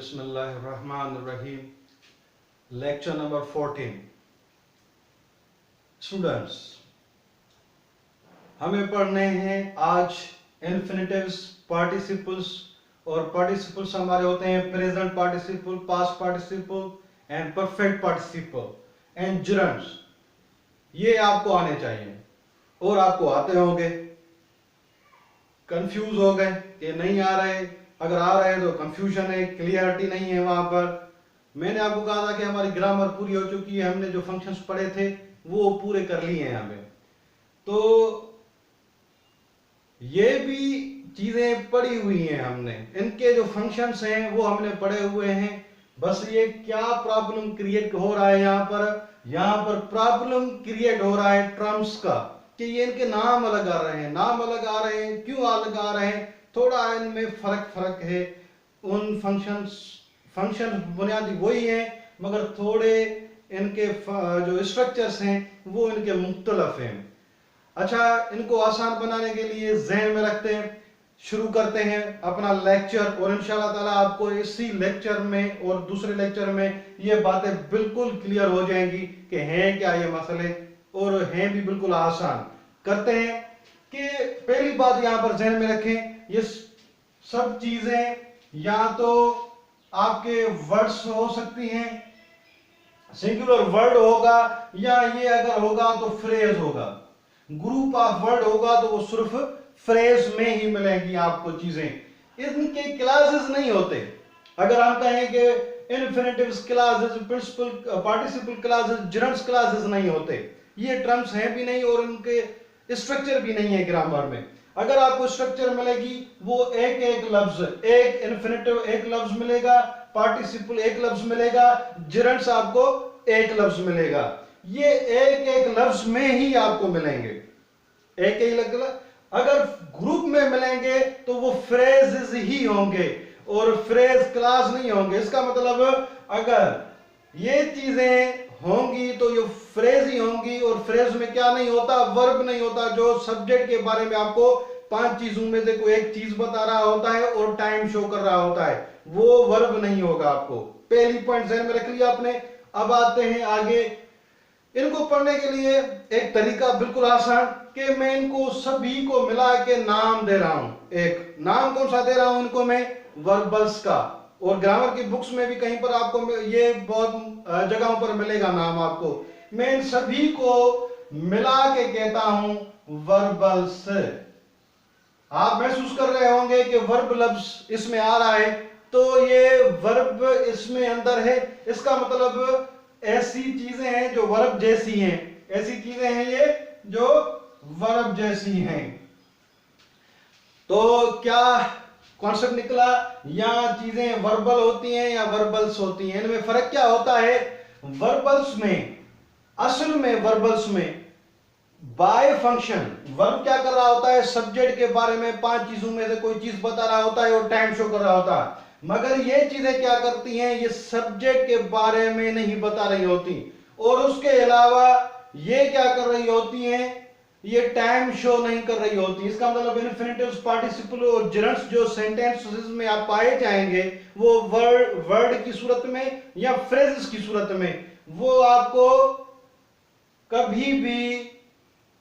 बिस्मिल्लाहिर्रहमानिर्रहीम। Lecture number 14। Students, हमें पढ़ने हैं आज इन्फिनेटिव्स, पार्टिसिपल्स। और पार्टिसिपल्स हमारे होते हैं present participle, past participle and perfect participle and germs. ये आपको आने चाहिए और आपको आते होंगे। कंफ्यूज हो गए कि नहीं आ रहे, अगर आ रहे हैं तो कंफ्यूजन है, क्लियरिटी नहीं है। वहां पर मैंने आपको कहा था कि हमारी ग्रामर पूरी हो चुकी है, हमने जो फंक्शंस पढ़े थे वो पूरे कर लिए हैं हमें। तो ये भी चीजें पढ़ी हुई हैं हमने, इनके जो फंक्शंस हैं वो हमने पढ़े हुए हैं। बस ये क्या प्रॉब्लम क्रिएट हो रहा है यहाँ पर प्रॉब्लम क्रिएट हो रहा है टर्म्स का, कि ये इनके नाम अलग आ रहे हैं। नाम अलग आ रहे हैं, क्यों अलग आ रहे हैं? थोड़ा इनमें फर्क है। उन फंक्शंस बुनियादी वही हैं, मगर थोड़े इनके जो स्ट्रक्चर्स हैं वो इनके मुख्तलिफ हैं। अच्छा, इनको आसान बनाने के लिए ज़हन में रखते हैं, शुरू करते हैं अपना लेक्चर। और इंशाल्लाह ताला आपको इसी लेक्चर में और दूसरे लेक्चर में ये बातें बिल्कुल क्लियर हो जाएंगी कि हैं क्या ये मसले, और हैं भी बिल्कुल आसान। करते हैं कि पहली बात यहां पर ज़हन में रखें, ये सब चीजें या तो आपके वर्ड्स हो सकती हैं, सिंगुलर वर्ड होगा, या ये अगर होगा तो फ्रेज होगा। ग्रुप ऑफ वर्ड होगा तो वो सिर्फ फ्रेज में ही मिलेंगी आपको चीजें, इनके क्लासेस नहीं होते। अगर हम कहें कि infinitives classes, principal participle classes, gerunds classes नहीं होते, ये टर्म्स हैं भी नहीं और इनके स्ट्रक्चर भी नहीं है ग्रामर में। अगर आपको स्ट्रक्चर मिलेगी वो एक एक लफ्ज, एक इन्फिनेटिव एक लफ्ज मिलेगा, पार्टिसिपल एक लफ्ज मिलेगा, जर्म्स आपको एक लफ्ज मिलेगा। ये एक एक लफ्ज में ही आपको मिलेंगे, एक ही लफ्ज। अगर ग्रुप में मिलेंगे तो वो फ्रेजेस ही होंगे और फ्रेज क्लास नहीं होंगे। इसका मतलब अगर ये चीजें होंगी तो ये फ्रेज ही होंगी, और फ्रेज में क्या नहीं होता? वर्ब नहीं होता, जो सब्जेक्ट के बारे में आपको 5 चीजों में से कोई एक चीज बता रहा होता है और टाइम शो कर रहा होता है, वो वर्ब नहीं होगा आपको। पहली पॉइंट ध्यान में रख लिया आपने। अब आते हैं आगे। इनको पढ़ने के लिए एक तरीका बिल्कुल आसान, कि मैं इनको सभी को मिला के नाम दे रहा हूं। एक नाम कौन सा दे रहा हूं इनको मैं? वर्बल्स का। और ग्रामर की बुक्स में भी कहीं पर आपको ये बहुत जगहों पर मिलेगा नाम आपको। मैं इन सभी को मिला के कहता हूं वर्बल्स। आप महसूस कर रहे होंगे कि वर्ब लफ्ज इसमें आ रहा है, तो ये वर्ब इसमें अंदर है। इसका मतलब ऐसी चीजें हैं जो वर्ब जैसी हैं, ऐसी चीजें हैं ये जो वर्ब जैसी हैं। तो क्या कॉन्सेप्ट निकला? या चीजें वर्बल होती हैं या वर्बल्स होती हैं, इनमें फर्क क्या होता है? वर्बल्स में, असल में वर्बल्स में बाय फंक्शन वर्ब क्या कर रहा होता है? सब्जेक्ट के बारे में 5 चीजों में से कोई चीज बता रहा होता है और टाइम शो कर रहा होता है। मगर ये चीजें क्या करती हैं? ये सब्जेक्ट के बारे में नहीं बता रही होती, और उसके अलावा ये क्या कर रही होती हैं? ये टाइम शो नहीं कर रही होती। इसका मतलब इन्फिनेटिव्स, पार्टिसिपल और जर्म्स जो सेंटेंसेस में आप पाए जाएंगे वो वर्ड की सूरत में या फ्रेजेस की सूरत में, वो आपको कभी भी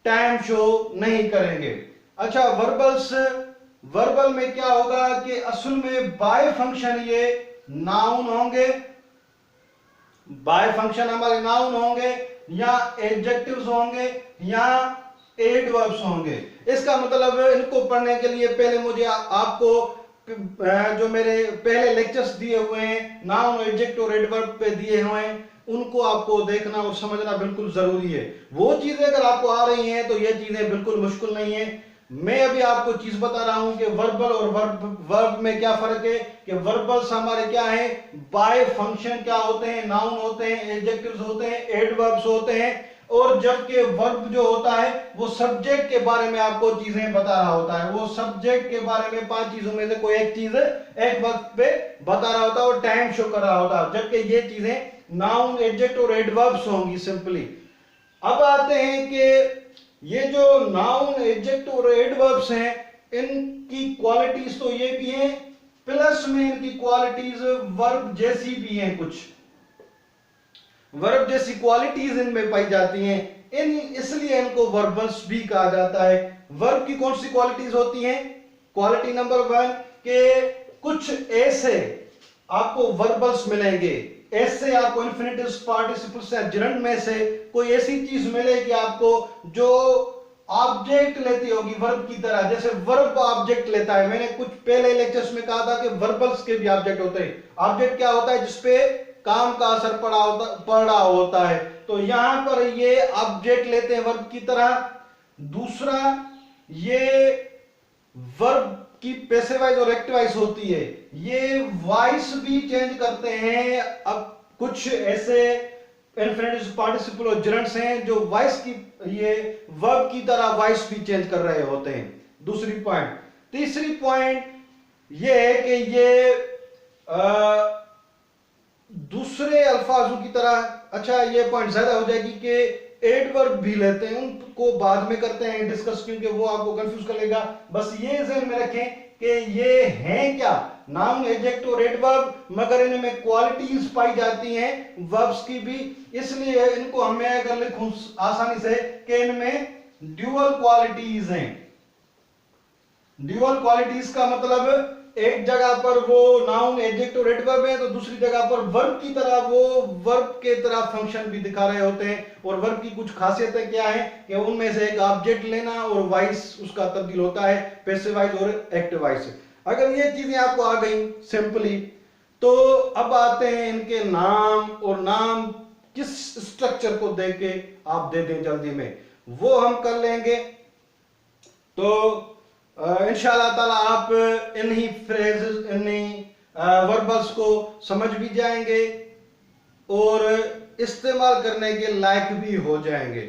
टाइम शो नहीं करेंगे। अच्छा, वर्बल में क्या होगा कि असल में बाय फंक्शन ये नाउन होंगे, बाय फंक्शन हमारे नाउन होंगे, या एडजेक्टिव्स होंगे, या एडवर्ब्स होंगे। इसका मतलब इनको पढ़ने के लिए पहले मुझे आपको जो मेरे पहले लेक्चर्स दिए हुए हैं नाउन, एडजेक्टिव और एडवर्ब पे दिए हुए हैं, उनको आपको देखना और समझना बिल्कुल जरूरी है। वो चीजें अगर आपको आ रही हैं तो ये चीजें बिल्कुल मुश्किल नहीं है। मैं अभी आपको चीज बता रहा हूं कि वर्बल और वर्ब में क्या फर्क है। कि वर्बल्स हमारे क्या है? बाय फंक्शन क्या होते हैं? नाउन होते हैं, एडजेक्टिव्स होते हैं, एडवर्ब्स होते हैं। और जबकि वर्ब जो होता है वो सब्जेक्ट के बारे में आपको चीजें बता रहा होता है, वो सब्जेक्ट के बारे में 5 चीजों में से कोई एक चीज एक वक्त पे बता रहा होता है और टाइम शो कर रहा होता है, जबकि ये चीजें नाउन, एडजेक्टिव और एडवर्ब्स होंगी सिंपली। अब आते हैं कि ये जो नाउन, एडजेक्टिव और एडवर्ब्स हैं, इनकी क्वालिटीज तो ये भी हैं प्लस में इनकी क्वालिटीज वर्ब जैसी भी हैं, कुछ वर्ब जैसी क्वालिटीज इनमें पाई जाती हैं, इसलिए इनको वर्बल्स भी कहा जाता है। वर्ब की कौन सी क्वालिटीज होती हैं? क्वालिटी नंबर 1 के कुछ ऐसे आपको वर्बल्स मिलेंगे, ऐसे आपको इन्फिनिटिव पार्टिसिपल से जिरंड में से कोई ऐसी चीज मिलेगी आपको जो ऑब्जेक्ट लेती होगी वर्ब की तरह, जैसे वर्ब ऑब्जेक्ट लेता है। मैंने कुछ पहले लेक्चर्स में कहा था कि वर्बल्स के भी ऑब्जेक्ट होते हैं। ऑब्जेक्ट क्या होता है? जिसपे काम का असर पड़ रहा होता है। तो यहां पर ये ऑब्जेक्ट लेते हैं वर्ब की तरह। दूसरा, ये वर्ब की पैसिव वॉइस और एक्टिव वॉइस होती है, ये वॉइस भी चेंज करते हैं। अब कुछ ऐसे इन्फिनिटिव पार्टिसिपल और जेरेंड्स हैं जो वॉइस की, ये वर्ब की तरह वॉइस भी चेंज कर रहे होते हैं। दूसरी पॉइंट। तीसरी पॉइंट ये है कि ये दूसरे अल्फाजों की तरह, अच्छा ये पॉइंट ज्यादा हो जाएगी कि एडवर्ब भी लेते हैं, उनको बाद में करते हैं डिस्कस, क्योंकि वो आपको कंफ्यूज कर लेगा। बस ये ज़हन में रखें कि ये हैं क्या, नाउन, एडजेक्टिव और एडवर्ब, मगर इनमें क्वालिटीज पाई जाती हैं वर्ब्स की भी। इसलिए इनको हमें अगर लिखूं आसानी से कि इनमें ड्यूअल क्वालिटीज हैं। ड्यूअल क्वालिटीज का मतलब एक जगह पर वो नाउन, एडजेक्टिव और एडवर्ब है, तो दूसरी जगह पर वर्ब की तरह वो वर्ब के तरह फंक्शन भी दिखा रहे होते हैं। और वर्ब की कुछ खासियतें क्या है कि उनमें से एक ऑब्जेक्ट लेना और वॉइस उसका तब्दील होता है, पैसिव वॉइस और एक्टिव वॉइस। अगर ये चीजें आपको आ गई सिंपली, तो अब आते हैं इनके नाम, और नाम किस स्ट्रक्चर को देख के आप दे दें जल्दी में, वो हम कर लेंगे। तो इंशाअल्लाह ताला आप इन्हीं फ्रेजेस, इन्हीं वर्बल्स को समझ भी जाएंगे और इस्तेमाल करने के लायक भी हो जाएंगे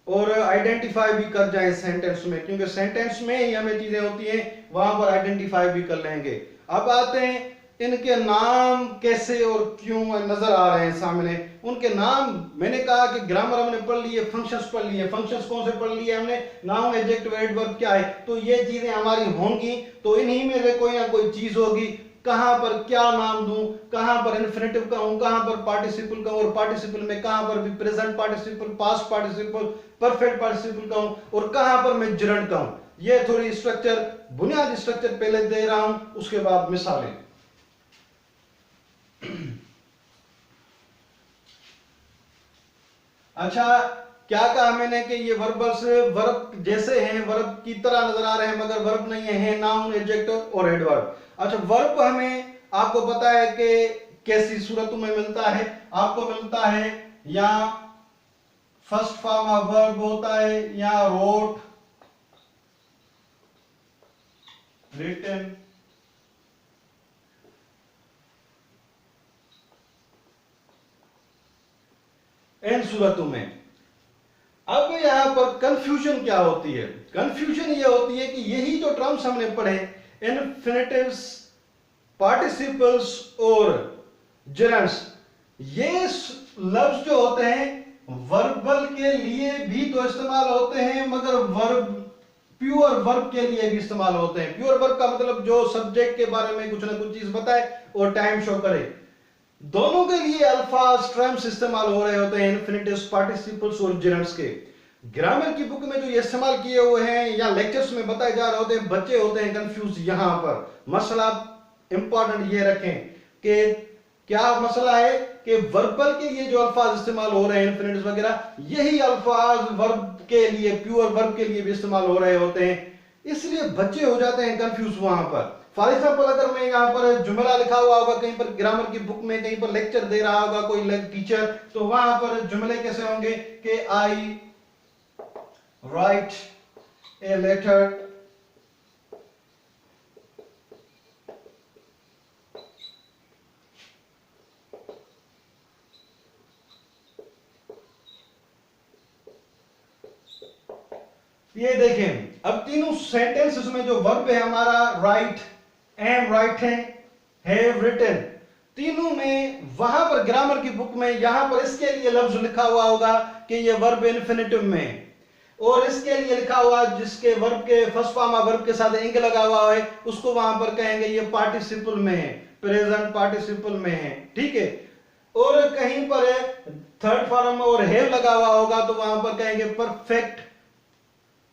और आइडेंटिफाई भी कर जाएं सेंटेंस में, क्योंकि सेंटेंस में ही हमें चीजें होती हैं, वहां पर आइडेंटिफाई भी कर लेंगे। अब आते हैं इनके नाम कैसे और क्यों नजर आ रहे हैं सामने। उनके नाम, मैंने कहा कि ग्रामर हमने पढ़ लिए, फंक्शंस पढ़ लिए। फंक्शंस कौन से पढ़ लिए हमने? नाउन, एडजेक्टिव, एडवर्ब क्या है, तो ये चीजें हमारी होंगी। तो इन्हीं में से कोई ना कोई चीज होगी, कहां पर क्या नाम दूं, कहां पर इन्फिनिटिव कहूं, कहां पर पार्टिसिपल कहूं, और पार्टिसिपल में कहां पर भी present participle, past participle, perfect participle कहूं, और कहां पर मैं जिरंड कहूं। ये थोड़ी स्ट्रक्चर, बुनियादी स्ट्रक्चर पहले दे रहा हूं, उसके बाद मिसालें। अच्छा, क्या कहा मैंने कि ये वर्बल्स वर्ब जैसे हैं, वर्ब की तरह नजर आ रहे हैं, मगर वर्ब नहीं है, नाउन, एडजेक्टिव और एडवर्ब। अच्छा, वर्ब हमें आपको पता है कि कैसी सूरतों में मिलता है। आपको मिलता है या फर्स्ट फॉर्म ऑफ वर्ब होता है, या रोट, रिटन, इन सूरतों में। अब यहां पर कंफ्यूजन क्या होती है? कंफ्यूजन ये होती है कि यही जो टर्म्स हमने पढ़े, इन्फिनिटिव्स, पार्टिसिपल्स और जेरेंड्स, ये लफ्ज जो होते हैं वर्बल के लिए भी तो इस्तेमाल होते हैं, मगर वर्ब, प्योर वर्ब के लिए भी इस्तेमाल होते हैं। प्योर वर्ब का मतलब जो सब्जेक्ट के बारे में कुछ ना कुछ चीज बताए और टाइम शो करे। दोनों के लिए अल्फाज, टर्म्स इस्तेमाल हो रहे होते हैं, इन्फिनिटिव्स, पार्टिसिपल्स और जेरेंड्स के। ग्रामर की बुक में जो ये इस्तेमाल किए हुए हैं या लेक्चर्स में बताए जा रहे होते हैं, बच्चे होते हैं कंफ्यूज। यहां पर मसला इंपॉर्टेंट ये रखें कि क्या मसला है कि वर्बल के लिए जो अल्फाज इस्तेमाल हो रहे हैं, इन्फिनिटिव्स वगैरह, यही अल्फाज वर्ब के लिए, प्योर वर्ब के लिए भी इस्तेमाल हो रहे होते हैं, इसलिए बच्चे हो जाते हैं कंफ्यूज वहां पर। फॉर एग्जाम्पल, अगर मैं यहाँ पर जुमला लिखा हुआ होगा कहीं पर ग्रामर की बुक में, कहीं पर लेक्चर दे रहा होगा कोई टीचर, तो वहां पर जुमले कैसे होंगे कि आई राइट ए लेटर ये देखें, अब तीनों सेंटेंसेस में जो वर्ब है हमारा right, am writing, have written, तीनों में वहां पर ग्रामर की बुक में यहां पर इसके लिए लफ्ज लिखा हुआ होगा कि ये वर्ब इन्फिनिटिव में, और इसके लिए लिखा हुआ जिसके वर्ब के फर्स्ट फॉर्म ऑफ वर्ब के साथ इंग लगा हुआ है उसको वहां पर कहेंगे ये पार्टिसिपल में है, प्रेजेंट पार्टिसिपल में है, ठीक है। और कहीं पर थर्ड फॉर्म और हैव लगा हुआ होगा तो वहां पर कहेंगे परफेक्ट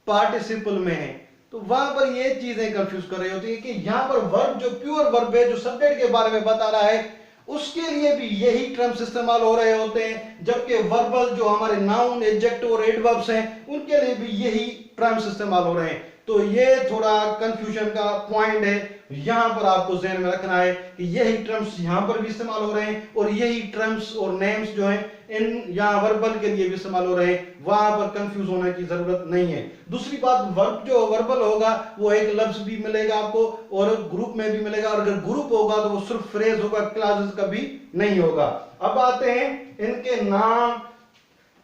पार्टिसिपल में है। तो वहां पर ये चीजें कंफ्यूज कर रही होती है कि यहां पर वर्ब जो प्योर वर्ब है जो सब्जेक्ट के बारे में बता रहा है उसके लिए भी यही टर्म्स इस्तेमाल हो रहे होते हैं, जबकि वर्बल जो हमारे नाउन एडजेक्टिव और एडवर्ब्स हैं उनके लिए भी यही टर्म्स इस्तेमाल हो रहे हैं। तो ये थोड़ा कंफ्यूजन का पॉइंट है, यहां पर आपको ध्यान में रखना है कि यही टर्म्स यहां पर भी इस्तेमाल हो रहे हैं और यही टर्म्स और नेम्स जो हैं इन यहां वर्बल के लिए भी इस्तेमाल हो रहे हैं, वहां पर कंफ्यूज होने की जरूरत नहीं है। दूसरी बात, वर्ब जो वर्बल होगा वो एक लफ्ज भी मिलेगा आपको और ग्रुप में भी मिलेगा, और अगर ग्रुप होगा तो वो सिर्फ फ्रेज होगा, क्लॉजेस कभी नहीं होगा। अब आते हैं इनके नाम।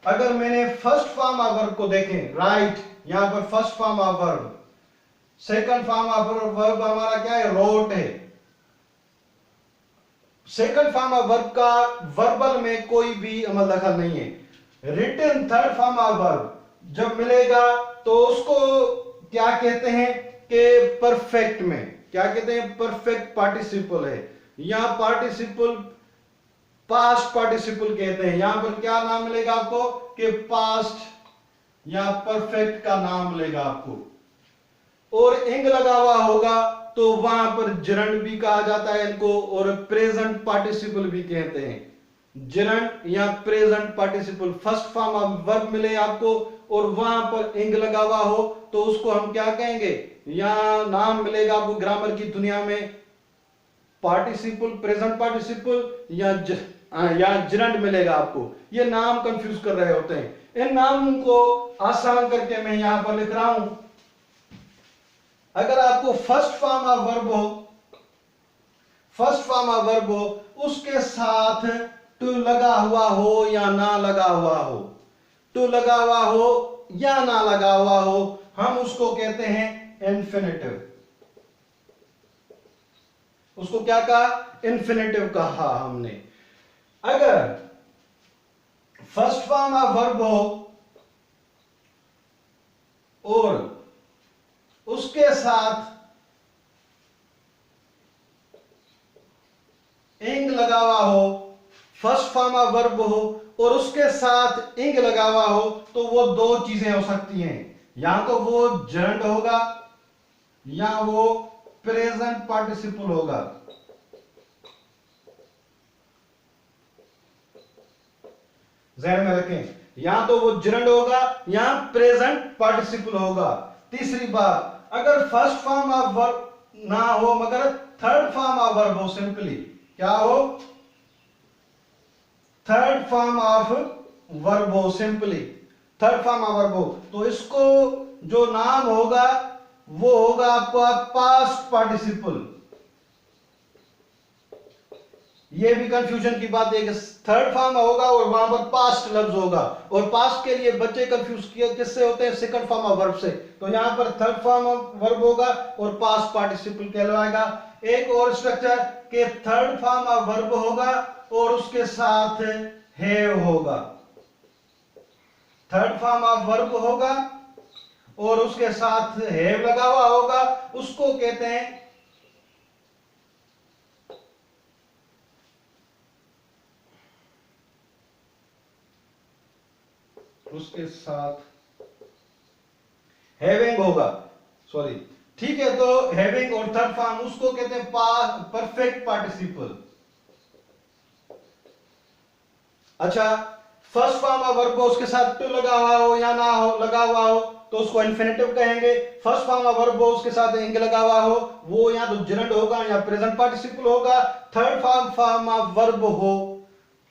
अगर मैंने फर्स्ट फॉर्म ऑफ वर्ब को देखें, राइट, यहां पर first form of verb, second form of verb हमारा क्या है, रोट है। सेकंड फॉर्म ऑफ वर्ब का वर्बल में कोई भी अमल दखल नहीं है। Written third form of verb जब मिलेगा तो उसको क्या कहते हैं कि परफेक्ट में क्या कहते हैं, परफेक्ट पार्टिसिपल है। यहां पार्टिसिपल पास्ट पार्टिसिपल कहते हैं। यहां पर क्या नाम मिलेगा आपको कि पास्ट या परफेक्ट का नाम मिलेगा आपको, और इंग लगा हुआ होगा तो वहां पर जरंड भी कहा जाता है इनको, और प्रेजेंट पार्टिसिपल भी कहते हैं। जरंड या present participle first form of verb मिले आपको और वहां पर इंग लगा हुआ हो तो उसको हम क्या कहेंगे, या नाम मिलेगा आपको ग्रामर की दुनिया में पार्टिसिपल, प्रेजेंट पार्टिसिपल या जरंड मिलेगा आपको। ये नाम कंफ्यूज कर रहे होते हैं। इन नामों को आसान करके मैं यहां पर लिख रहा हूं। अगर आपको फर्स्ट फॉर्म ऑफ वर्ब हो उसके साथ टू लगा हुआ हो या ना लगा हुआ हो, टू लगा हुआ हो या ना लगा हुआ हो, हम उसको कहते हैं इन्फिनेटिव। उसको क्या कहा, इन्फिनेटिव कहा हमने। अगर फर्स्ट फॉर्म ऑफ वर्ब हो और उसके साथ इंग लगा हुआ हो, फर्स्ट फॉर्म ऑफ वर्ब हो और उसके साथ इंग लगा हुआ हो, तो वो दो चीजें हो सकती हैं, या तो वो जर्नड होगा या वो प्रेजेंट पार्टिसिपल होगा। ध्यान में रखें, या तो वो जर्नड होगा या प्रेजेंट पार्टिसिपल होगा। तीसरी बात, अगर फर्स्ट फॉर्म ऑफ वर्ब ना हो मगर थर्ड फॉर्म ऑफ वर्ब हो, सिंपली क्या हो, थर्ड फॉर्म ऑफ वर्ब हो, simply third form of verb हो, तो इसको जो नाम होगा वो होगा आपका पास्ट पार्टिसिपल। ये भी कंफ्यूजन की बात है कि थर्ड फॉर्म होगा और वहां पर पास्ट लफ्ज होगा, और पास्ट के लिए बच्चे कंफ्यूज किससे होते हैं, सेकंड फॉर्म ऑफ वर्ब से। तो यहां पर थर्ड फॉर्म ऑफ वर्ब होगा और पास्ट पार्टिसिपल कहलाएगा। एक और स्ट्रक्चर के थर्ड फॉर्म ऑफ वर्ब होगा और उसके साथ हैव होगा। थर्ड फॉर्म ऑफ वर्ब होगा और उसके साथ हैव लगा हुआ होगा, उसको कहते हैं उसके साथ हैविंग होगा, सॉरी, ठीक है। तो हैविंग और थर्ड फॉर्म उसको कहते हैं परफेक्ट पार्टिसिपल। अच्छा, फर्स्ट फॉर्म ऑफ वर्ब उसके साथ टू लगा हुआ हो या ना हो लगा हुआ हो तो उसको इन्फिनेटिव कहेंगे। फर्स्ट फॉर्म ऑफ वर्ब उसके साथ इंग लगा हुआ हो वो या तो जर्नड होगा या प्रेजेंट पार्टिसिपल होगा। थर्ड फॉर्म ऑफ वर्ब हो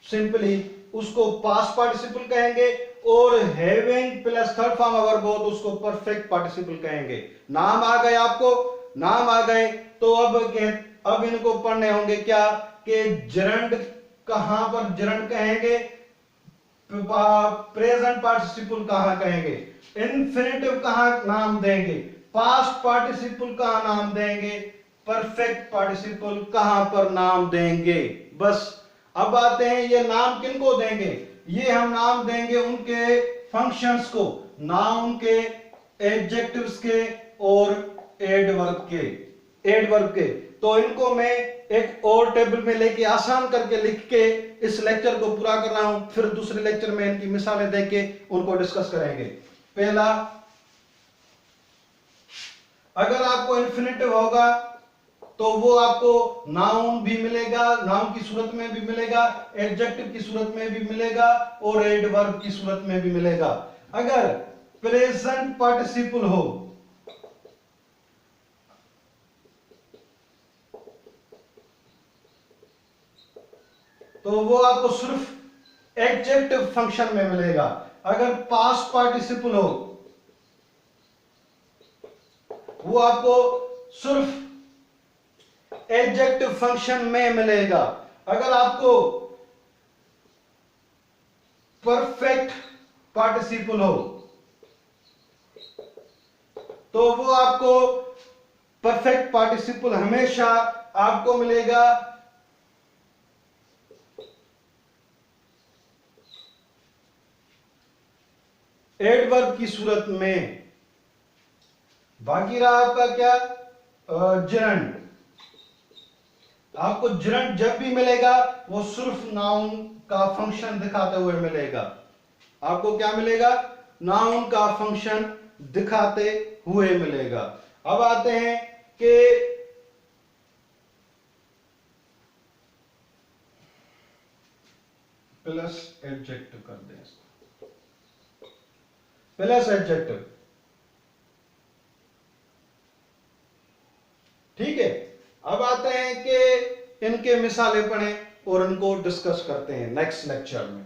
सिंपली उसको पास्ट पार्टिसिपल कहेंगे, और having plus third form of verb हो तो उसको परफेक्ट पार्टिसिपल कहेंगे। नाम आ गए, आपको नाम आ गए, तो अब इनको पढ़ने होंगे क्या कि जर्नड कहां पर जर्नड कहेंगे, प्रेजेंट पार्टिसिपल कहां कहेंगे, इन्फिनेटिव कहां नाम देंगे, पास्ट पार्टिसिपल कहां नाम देंगे, परफेक्ट पार्टिसिपल कहां पर नाम देंगे। बस अब आते हैं ये नाम किनको देंगे, ये हम नाम देंगे उनके फंक्शंस को। नाउन के, एडजेक्टिव्स के और एडवर्ब के। तो इनको मैं एक और टेबल में लेके आसान करके लिख के इस लेक्चर को पूरा कर रहा हूं, फिर दूसरे लेक्चर में इनकी मिसालें देके उनको डिस्कस करेंगे। पहला, अगर आपको इन्फिनेटिव होगा तो वो आपको नाउन भी मिलेगा, नाउन की सूरत में भी मिलेगा, एडजेक्टिव की सूरत में भी मिलेगा और एडवर्ब की सूरत में भी मिलेगा। अगर प्रेजेंट पार्टिसिपल हो तो वो आपको सिर्फ एडजेक्टिव फंक्शन में मिलेगा। अगर पास्ट पार्टिसिपल हो वो आपको सिर्फ एडजेक्टिव फंक्शन में मिलेगा। अगर आपको परफेक्ट पार्टिसिपल हो तो वो आपको परफेक्ट पार्टिसिपल हमेशा आपको मिलेगा एडवर्ब की सूरत में। बाकी रहा आपका क्या, जेरंड। आपको जेरंड जब भी मिलेगा वो सिर्फ नाउन का फंक्शन दिखाते हुए मिलेगा। आपको क्या मिलेगा, नाउन का फंक्शन दिखाते हुए मिलेगा। अब आते हैं कि प्लस एडजेक्टिव कर दें इसको, प्लस एडजेक्टिव। ठीक है, अब आते हैं कि इनके मिसालें पढ़ें और इनको डिस्कस करते हैं नेक्स्ट लेक्चर में।